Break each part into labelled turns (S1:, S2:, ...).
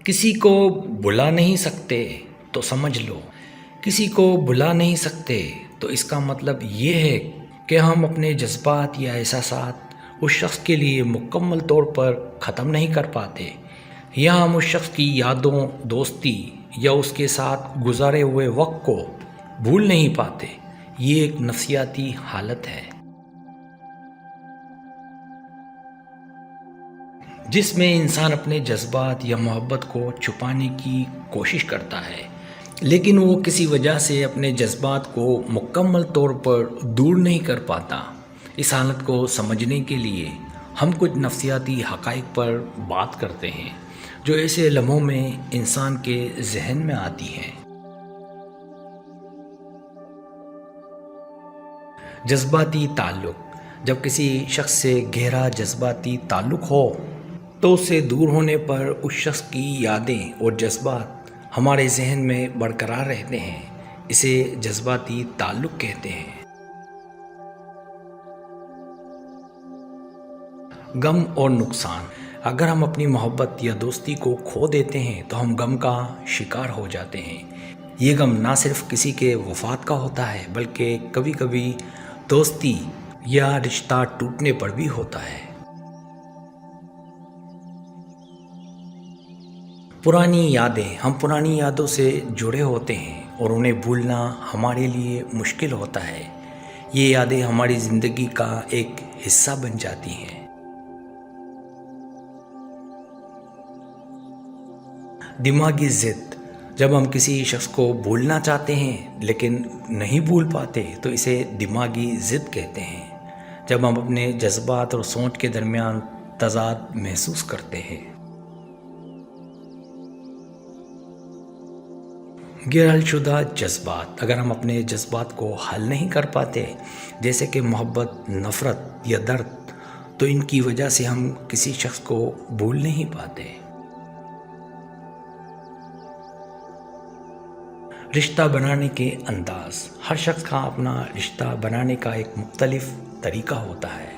S1: کسی کو بلا نہیں سکتے تو سمجھ لو، کسی کو بلا نہیں سکتے تو اس کا مطلب یہ ہے کہ ہم اپنے جذبات یا احساسات اس شخص کے لیے مکمل طور پر ختم نہیں کر پاتے، یا ہم اس شخص کی یادوں، دوستی یا اس کے ساتھ گزارے ہوئے وقت کو بھول نہیں پاتے۔ یہ ایک نفسیاتی حالت ہے جس میں انسان اپنے جذبات یا محبت کو چھپانے کی کوشش کرتا ہے، لیکن وہ کسی وجہ سے اپنے جذبات کو مکمل طور پر دور نہیں کر پاتا۔ اس حالت کو سمجھنے کے لیے ہم کچھ نفسیاتی حقائق پر بات کرتے ہیں جو ایسے لمحوں میں انسان کے ذہن میں آتی ہیں۔ جذباتی تعلق۔ جب کسی شخص سے گہرا جذباتی تعلق ہو تو اس سے دور ہونے پر اس شخص کی یادیں اور جذبات ہمارے ذہن میں برقرار رہتے ہیں۔ اسے جذباتی تعلق کہتے ہیں۔ غم اور نقصان۔ اگر ہم اپنی محبت یا دوستی کو کھو دیتے ہیں تو ہم غم کا شکار ہو جاتے ہیں۔ یہ غم نہ صرف کسی کے وفات کا ہوتا ہے بلکہ کبھی کبھی دوستی یا رشتہ ٹوٹنے پر بھی ہوتا ہے۔ پرانی یادیں۔ ہم پرانی یادوں سے جڑے ہوتے ہیں اور انہیں بھولنا ہمارے لیے مشکل ہوتا ہے۔ یہ یادیں ہماری زندگی کا ایک حصہ بن جاتی ہیں۔ دماغی ضد۔ جب ہم کسی شخص کو بھولنا چاہتے ہیں لیکن نہیں بھول پاتے تو اسے دماغی ضد کہتے ہیں۔ جب ہم اپنے جذبات اور سوچ کے درمیان تضاد محسوس کرتے ہیں۔ غیر حل شدہ جذبات۔ اگر ہم اپنے جذبات کو حل نہیں کر پاتے، جیسے کہ محبت، نفرت یا درد، تو ان کی وجہ سے ہم کسی شخص کو بھول نہیں پاتے۔ رشتہ بنانے کے انداز۔ ہر شخص کا اپنا رشتہ بنانے کا ایک مختلف طریقہ ہوتا ہے۔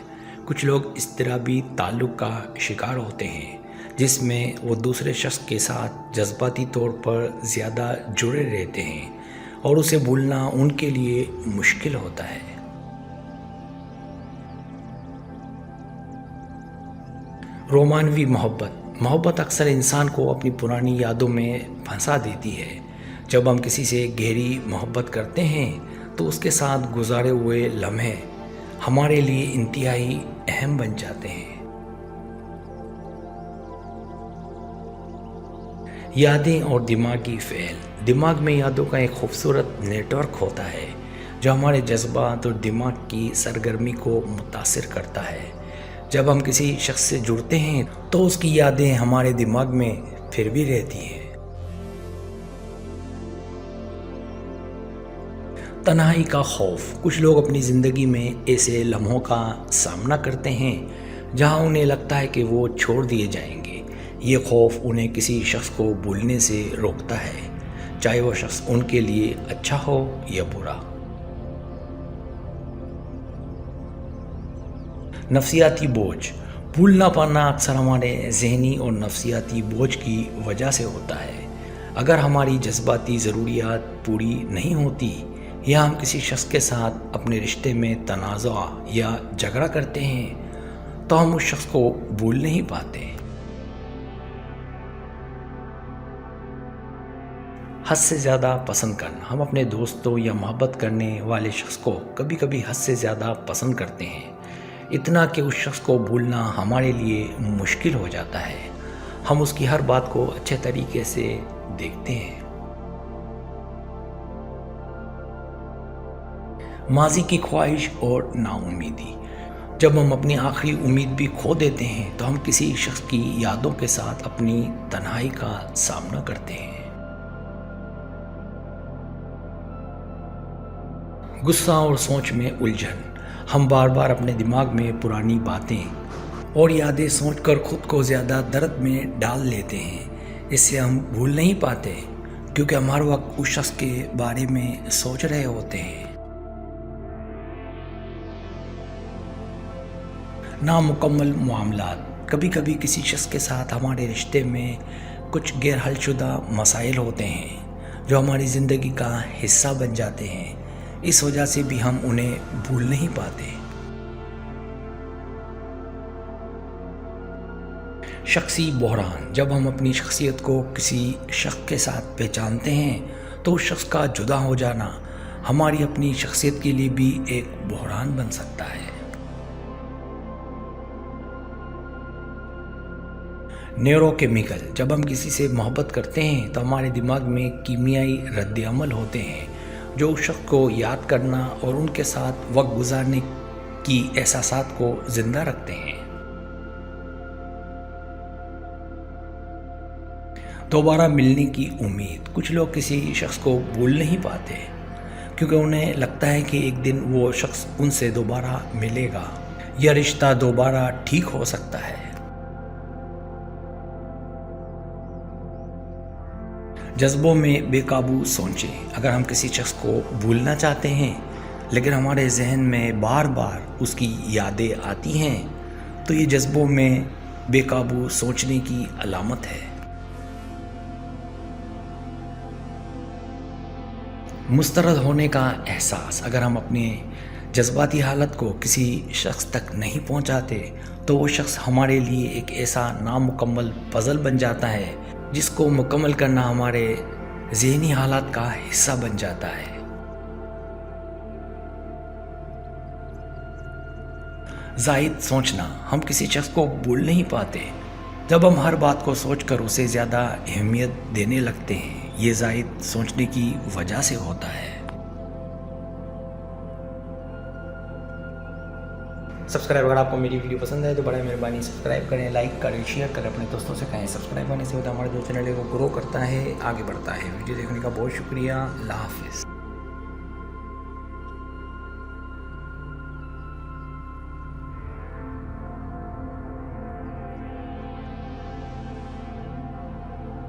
S1: کچھ لوگ اضطرابی تعلق کا شکار ہوتے ہیں جس میں وہ دوسرے شخص کے ساتھ جذباتی طور پر زیادہ جڑے رہتے ہیں اور اسے بھولنا ان کے لیے مشکل ہوتا ہے۔ رومانوی محبت۔ محبت اکثر انسان کو اپنی پرانی یادوں میں پھنسا دیتی ہے۔ جب ہم کسی سے گہری محبت کرتے ہیں تو اس کے ساتھ گزارے ہوئے لمحے ہمارے لیے انتہائی اہم بن جاتے ہیں۔ یادیں اور دماغی فعل۔ دماغ میں یادوں کا ایک خوبصورت نیٹ ورک ہوتا ہے جو ہمارے جذبات اور دماغ کی سرگرمی کو متاثر کرتا ہے۔ جب ہم کسی شخص سے جڑتے ہیں تو اس کی یادیں ہمارے دماغ میں پھر بھی رہتی ہیں۔ تنہائی کا خوف۔ کچھ لوگ اپنی زندگی میں ایسے لمحوں کا سامنا کرتے ہیں جہاں انہیں لگتا ہے کہ وہ چھوڑ دیے جائیں گے۔ یہ خوف انہیں کسی شخص کو بھولنے سے روکتا ہے، چاہے وہ شخص ان کے لیے اچھا ہو یا برا۔ نفسیاتی بوجھ۔ بھول نہ پانا اکثر ہمارے ذہنی اور نفسیاتی بوجھ کی وجہ سے ہوتا ہے۔ اگر ہماری جذباتی ضروریات پوری نہیں ہوتی یا ہم کسی شخص کے ساتھ اپنے رشتے میں تنازع یا جھگڑا کرتے ہیں تو ہم اس شخص کو بھول نہیں پاتے۔ حد سے زیادہ پسند کرنا۔ ہم اپنے دوستوں یا محبت کرنے والے شخص کو کبھی کبھی حد سے زیادہ پسند کرتے ہیں، اتنا کہ اس شخص کو بھولنا ہمارے لیے مشکل ہو جاتا ہے۔ ہم اس کی ہر بات کو اچھے طریقے سے دیکھتے ہیں۔ ماضی کی خواہش اور نا امیدی۔ جب ہم اپنی آخری امید بھی کھو دیتے ہیں تو ہم کسی شخص کی یادوں کے ساتھ اپنی تنہائی کا سامنا کرتے ہیں۔ غصہ اور سوچ میں الجھن۔ ہم بار بار اپنے دماغ میں پرانی باتیں اور یادیں سوچ کر خود کو زیادہ درد میں ڈال لیتے ہیں۔ اس سے ہم بھول نہیں پاتے کیونکہ ہم ہر وقت اس شخص کے بارے میں سوچ رہے ہوتے ہیں۔ نامکمل معاملات۔ کبھی کبھی کسی شخص کے ساتھ ہمارے رشتے میں کچھ غیر حل شدہ مسائل ہوتے ہیں جو ہماری زندگی کا حصہ بن جاتے ہیں، اس وجہ سے بھی ہم انہیں بھول نہیں پاتے۔ شخصی بحران: جب ہم اپنی شخصیت کو کسی شخص کے ساتھ پہچانتے ہیں تو اس شخص کا جدا ہو جانا ہماری اپنی شخصیت کے لیے بھی ایک بحران بن سکتا ہے۔ نیورو کیمیکل: جب ہم کسی سے محبت کرتے ہیں تو ہمارے دماغ میں کیمیائی رد عمل ہوتے ہیں جو اس شخص کو یاد کرنا اور ان کے ساتھ وقت گزارنے کی احساسات کو زندہ رکھتے ہیں۔ دوبارہ ملنے کی امید: کچھ لوگ کسی شخص کو بھول نہیں پاتے کیونکہ انہیں لگتا ہے کہ ایک دن وہ شخص ان سے دوبارہ ملے گا یا رشتہ دوبارہ ٹھیک ہو سکتا ہے۔ جذبوں میں بے قابو سوچیں: اگر ہم کسی شخص کو بھولنا چاہتے ہیں لیکن ہمارے ذہن میں بار بار اس کی یادیں آتی ہیں تو یہ جذبوں میں بے قابو سوچنے کی علامت ہے۔ مسترد ہونے کا احساس: اگر ہم اپنے جذباتی حالت کو کسی شخص تک نہیں پہنچاتے تو وہ شخص ہمارے لیے ایک ایسا نامکمل پزل بن جاتا ہے جس کو مکمل کرنا ہمارے ذہنی حالات کا حصہ بن جاتا ہے۔ زائد سوچنا: ہم کسی شخص کو بھول نہیں پاتے جب ہم ہر بات کو سوچ کر اسے زیادہ اہمیت دینے لگتے ہیں۔ یہ زائد سوچنے کی وجہ سے ہوتا ہے۔ سبسکرائب: اگر آپ کو میری ویڈیو پسند ہے تو بڑا مہربانی سبسکرائب کریں، لائک کریں، شیئر کریں، اپنے دوستوں سے کہیں۔ سبسکرائب کرنے سے ہوتا ہے ہمارے جو چینل ہے وہ گرو کرتا ہے، آگے بڑھتا ہے۔ ویڈیو دیکھنے کا بہت شکریہ۔ اللہ حافظ۔